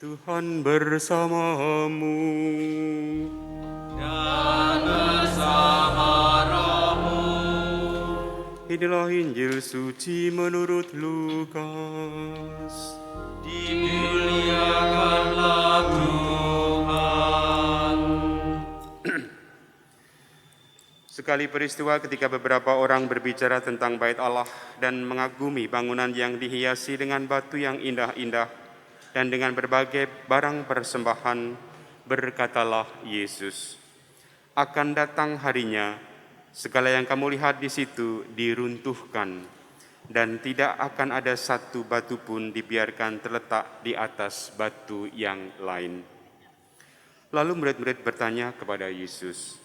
Tuhan bersamamu. Dan bersama rohmu. Inilah Injil suci menurut Lukas. Dimuliakanlah Tuhan. Sekali peristiwa ketika beberapa orang berbicara tentang bait Allah dan mengagumi bangunan yang dihiasi dengan batu yang indah-indah dan dengan berbagai barang persembahan, berkatalah Yesus, "Akan datang harinya, segala yang kamu lihat di situ diruntuhkan, dan tidak akan ada satu batu pun dibiarkan terletak di atas batu yang lain." Lalu murid-murid bertanya kepada Yesus,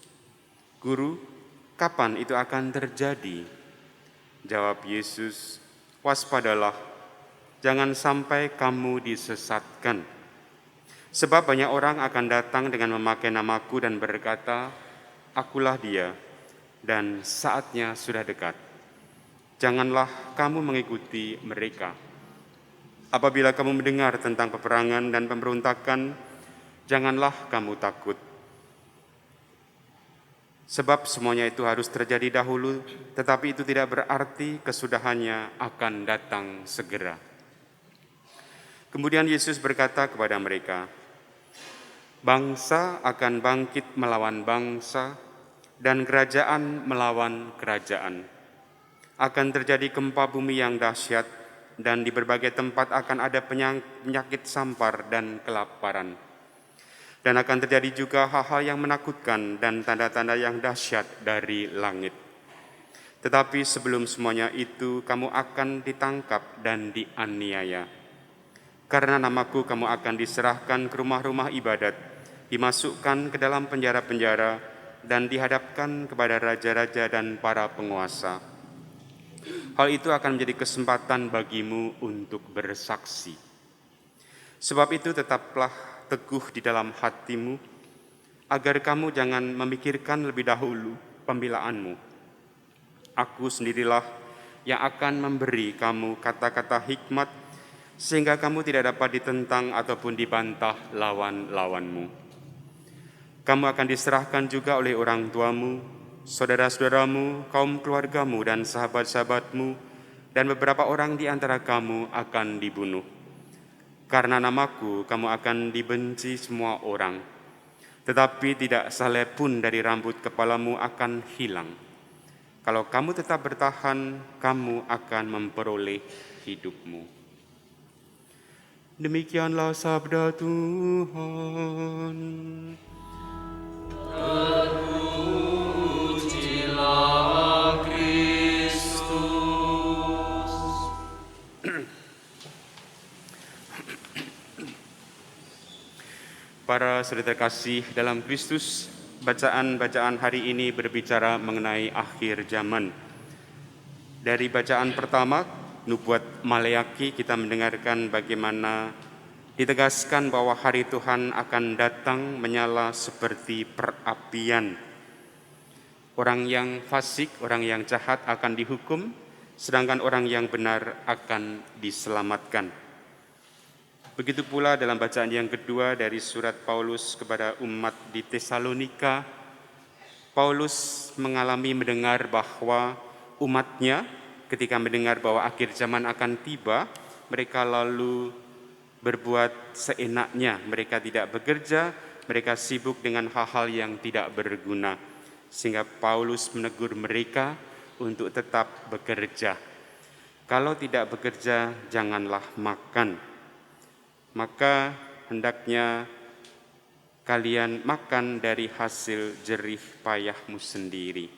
"Guru, kapan itu akan terjadi?" Jawab Yesus, "Waspadalah, jangan sampai kamu disesatkan. Sebab banyak orang akan datang dengan memakai namaku dan berkata, 'Akulah dia,' dan saatnya sudah dekat. Janganlah kamu mengikuti mereka. Apabila kamu mendengar tentang peperangan dan pemberontakan, janganlah kamu takut. Sebab semuanya itu harus terjadi dahulu, tetapi itu tidak berarti kesudahannya akan datang segera." Kemudian Yesus berkata kepada mereka, "Bangsa akan bangkit melawan bangsa, dan kerajaan melawan kerajaan. Akan terjadi gempa bumi yang dahsyat, dan di berbagai tempat akan ada penyakit sampar dan kelaparan. Dan akan terjadi juga hal-hal yang menakutkan dan tanda-tanda yang dahsyat dari langit. Tetapi sebelum semuanya itu, kamu akan ditangkap dan dianiaya. Karena namaku, kamu akan diserahkan ke rumah-rumah ibadat, dimasukkan ke dalam penjara-penjara, dan dihadapkan kepada raja-raja dan para penguasa. Hal itu akan menjadi kesempatan bagimu untuk bersaksi. Sebab itu tetaplah teguh di dalam hatimu, agar kamu jangan memikirkan lebih dahulu pembelaanmu. Aku sendirilah yang akan memberi kamu kata-kata hikmat, sehingga kamu tidak dapat ditentang ataupun dibantah lawan-lawanmu. Kamu akan diserahkan juga oleh orang tuamu, saudara-saudaramu, kaum keluargamu, dan sahabat-sahabatmu, dan beberapa orang di antara kamu akan dibunuh. Karena namaku, kamu akan dibenci semua orang, tetapi tidak sehelai pun dari rambut kepalamu akan hilang. Kalau kamu tetap bertahan, kamu akan memperoleh hidupmu." Demikianlah sabda Tuhan. Terpujilah Kristus. Para saudara terkasih dalam Kristus, bacaan-bacaan hari ini berbicara mengenai akhir zaman. Dari bacaan pertama, nubuat Maleaki, kita mendengarkan bagaimana ditegaskan bahwa hari Tuhan akan datang menyala seperti perapian. Orang yang fasik, orang yang jahat akan dihukum, sedangkan orang yang benar akan diselamatkan. Begitu pula dalam bacaan yang kedua dari surat Paulus kepada umat di Tesalonika, Paulus mendengar bahwa umatnya ketika mendengar bahwa akhir zaman akan tiba, mereka lalu berbuat seenaknya. Mereka tidak bekerja, mereka sibuk dengan hal-hal yang tidak berguna. Sehingga Paulus menegur mereka untuk tetap bekerja. Kalau tidak bekerja, janganlah makan. Maka hendaknya kalian makan dari hasil jerih payahmu sendiri.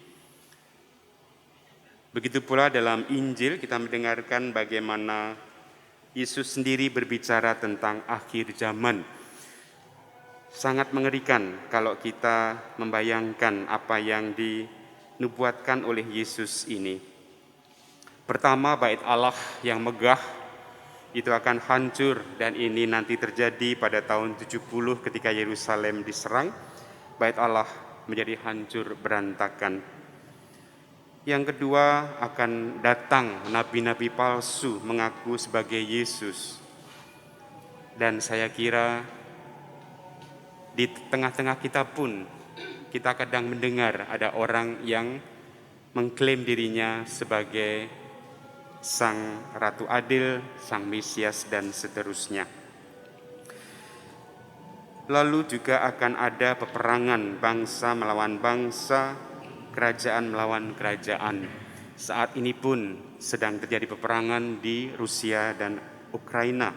Begitu pula dalam Injil kita mendengarkan bagaimana Yesus sendiri berbicara tentang akhir zaman. Sangat mengerikan kalau kita membayangkan apa yang dinubuatkan oleh Yesus ini. Pertama, bait Allah yang megah itu akan hancur, dan ini nanti terjadi pada tahun 70 ketika Yerusalem diserang, bait Allah menjadi hancur berantakan. Yang kedua, akan datang nabi-nabi palsu mengaku sebagai Yesus. Dan saya kira di tengah-tengah kita pun kita kadang mendengar ada orang yang mengklaim dirinya sebagai Sang Ratu Adil, Sang Mesias, dan seterusnya. Lalu juga akan ada peperangan bangsa melawan bangsa, kerajaan melawan kerajaan. Saat ini pun sedang terjadi peperangan di Rusia dan Ukraina.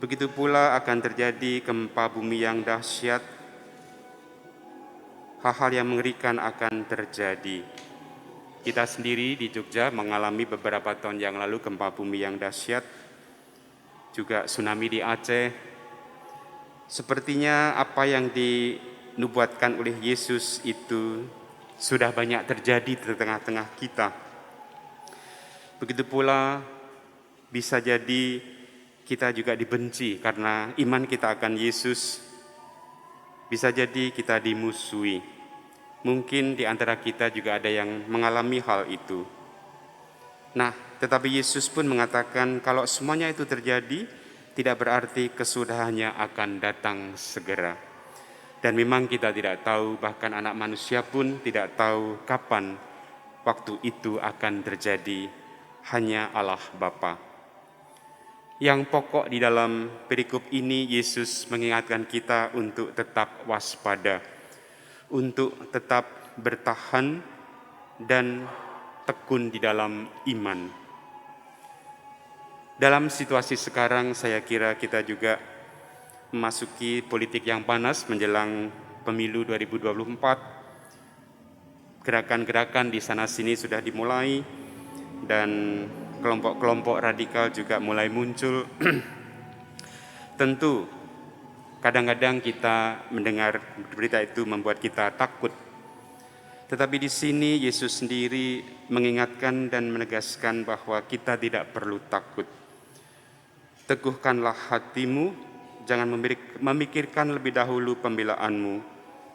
Begitu pula akan terjadi gempa bumi yang dahsyat. Hal-hal yang mengerikan akan terjadi. Kita sendiri di Jogja mengalami beberapa tahun yang lalu gempa bumi yang dahsyat, juga tsunami di Aceh. Sepertinya apa yang dinubuatkan oleh Yesus itu sudah banyak terjadi di tengah-tengah kita. Begitu pula bisa jadi kita juga dibenci karena iman kita akan Yesus. Bisa jadi kita dimusuhi. Mungkin di antara kita juga ada yang mengalami hal itu. Nah, tetapi Yesus pun mengatakan kalau semuanya itu terjadi, tidak berarti kesudahannya akan datang segera. Dan memang kita tidak tahu, bahkan anak manusia pun tidak tahu kapan waktu itu akan terjadi. Hanya Allah Bapa. Yang pokok di dalam perikop ini, Yesus mengingatkan kita untuk tetap waspada, untuk tetap bertahan dan tekun di dalam iman. Dalam situasi sekarang, saya kira kita juga memasuki politik yang panas menjelang pemilu 2024. Gerakan-gerakan di sana-sini sudah dimulai dan kelompok-kelompok radikal juga mulai muncul. Tentu kadang-kadang kita mendengar berita itu membuat kita takut. Tetapi di sini Yesus sendiri mengingatkan dan menegaskan bahwa kita tidak perlu takut. Teguhkanlah hatimu, jangan memikirkan lebih dahulu pembelaanmu.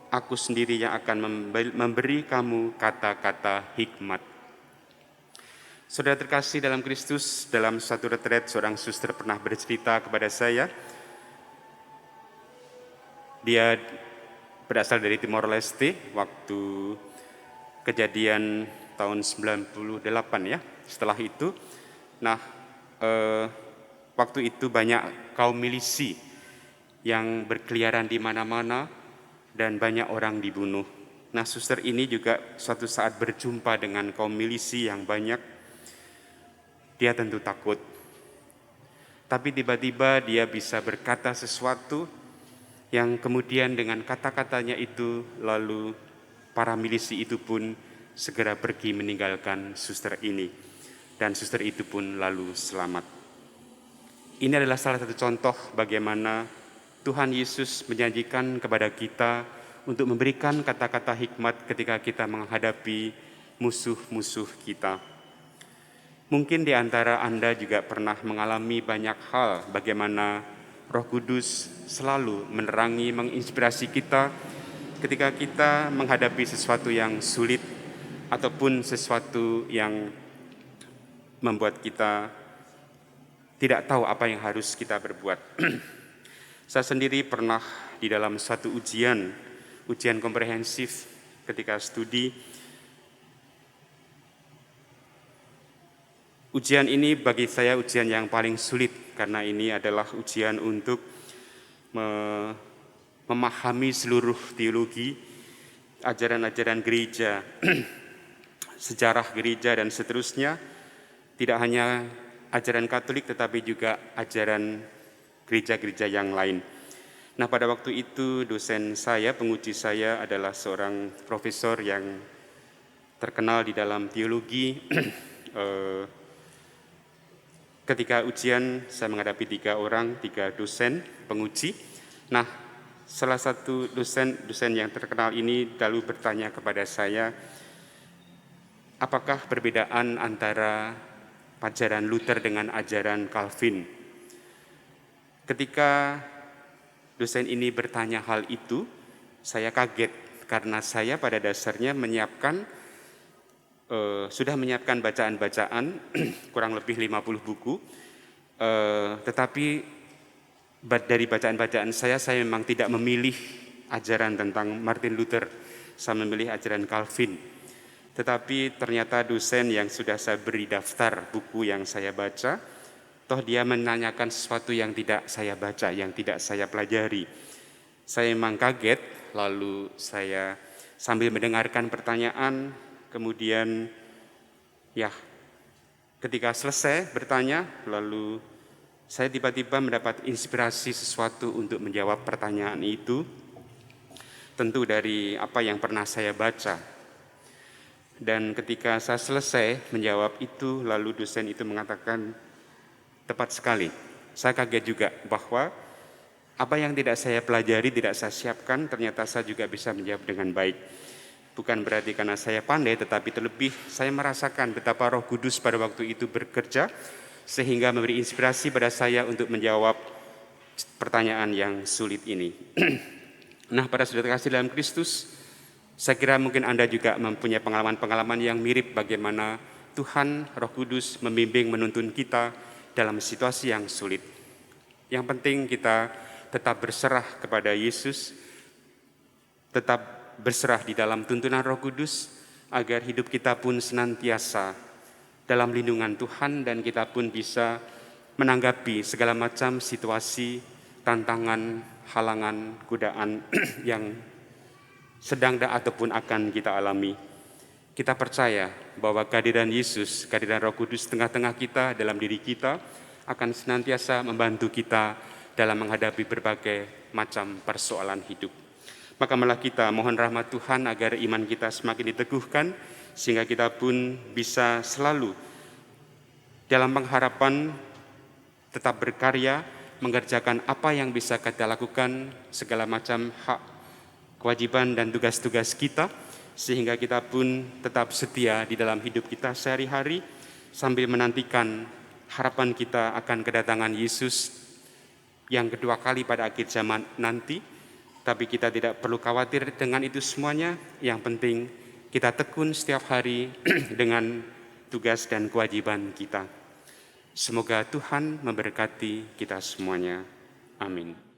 Aku sendiri yang akan memberi kamu kata-kata hikmat. Saudara terkasih dalam Kristus, dalam satu retret seorang suster pernah bercerita kepada saya. Dia berasal dari Timor Leste waktu kejadian tahun 98 ya. Setelah itu, waktu itu banyak kaum milisi yang berkeliaran di mana-mana dan banyak orang dibunuh. Nah, suster ini juga suatu saat berjumpa dengan kaum milisi yang banyak. Dia tentu takut. Tapi tiba-tiba dia bisa berkata sesuatu yang kemudian dengan kata-katanya itu lalu para milisi itu pun segera pergi meninggalkan suster ini. Dan suster itu pun lalu selamat. Ini adalah salah satu contoh bagaimana Tuhan Yesus menjanjikan kepada kita untuk memberikan kata-kata hikmat ketika kita menghadapi musuh-musuh kita. Mungkin di antara Anda juga pernah mengalami banyak hal bagaimana Roh Kudus selalu menerangi, menginspirasi kita ketika kita menghadapi sesuatu yang sulit ataupun sesuatu yang membuat kita tidak tahu apa yang harus kita berbuat. Saya sendiri pernah di dalam suatu ujian komprehensif ketika studi. Ujian ini bagi saya ujian yang paling sulit karena ini adalah ujian untuk memahami seluruh teologi, ajaran-ajaran gereja, sejarah gereja dan seterusnya. Tidak hanya ajaran Katolik tetapi juga ajaran gereja-gereja yang lain. Nah, pada waktu itu dosen saya, penguji saya adalah seorang profesor yang terkenal di dalam teologi. Ketika ujian saya menghadapi 3 dosen penguji. Nah, salah satu dosen yang terkenal ini lalu bertanya kepada saya, apakah perbedaan antara ajaran Luther dengan ajaran Calvin? Ketika dosen ini bertanya hal itu, saya kaget karena saya pada dasarnya sudah menyiapkan bacaan-bacaan kurang lebih 50 buku, tetapi dari bacaan-bacaan saya memang tidak memilih ajaran tentang Martin Luther, saya memilih ajaran Calvin. Tetapi ternyata dosen yang sudah saya beri daftar buku yang saya baca, toh dia menanyakan sesuatu yang tidak saya baca, yang tidak saya pelajari. Saya memang kaget, lalu saya sambil mendengarkan pertanyaan, kemudian ketika selesai bertanya, lalu saya tiba-tiba mendapat inspirasi sesuatu untuk menjawab pertanyaan itu, tentu dari apa yang pernah saya baca. Dan ketika saya selesai menjawab itu, lalu dosen itu mengatakan, tepat sekali. Saya kaget juga bahwa apa yang tidak saya pelajari, tidak saya siapkan, ternyata saya juga bisa menjawab dengan baik. Bukan berarti karena saya pandai, tetapi terlebih saya merasakan betapa Roh Kudus pada waktu itu bekerja, sehingga memberi inspirasi pada saya untuk menjawab pertanyaan yang sulit ini. Nah, para saudara kasih dalam Kristus, saya kira mungkin Anda juga mempunyai pengalaman-pengalaman yang mirip bagaimana Tuhan Roh Kudus membimbing menuntun kita dalam situasi yang sulit. Yang penting kita tetap berserah kepada Yesus, tetap berserah di dalam tuntunan Roh Kudus, agar hidup kita pun senantiasa dalam lindungan Tuhan dan kita pun bisa menanggapi segala macam situasi, tantangan, halangan, godaan yang sedang ataupun akan kita alami. Kita percaya bahwa kehadiran Yesus, kehadiran Roh Kudus tengah-tengah kita, dalam diri kita, akan senantiasa membantu kita dalam menghadapi berbagai macam persoalan hidup. Maka malah kita mohon rahmat Tuhan agar iman kita semakin diteguhkan, sehingga kita pun bisa selalu dalam pengharapan tetap berkarya, mengerjakan apa yang bisa kita lakukan, segala macam hak, kewajiban dan tugas-tugas kita, sehingga kita pun tetap setia di dalam hidup kita sehari-hari, sambil menantikan harapan kita akan kedatangan Yesus yang kedua kali pada akhir zaman nanti. Tapi kita tidak perlu khawatir dengan itu semuanya. Yang penting kita tekun setiap hari dengan tugas dan kewajiban kita. Semoga Tuhan memberkati kita semuanya. Amin.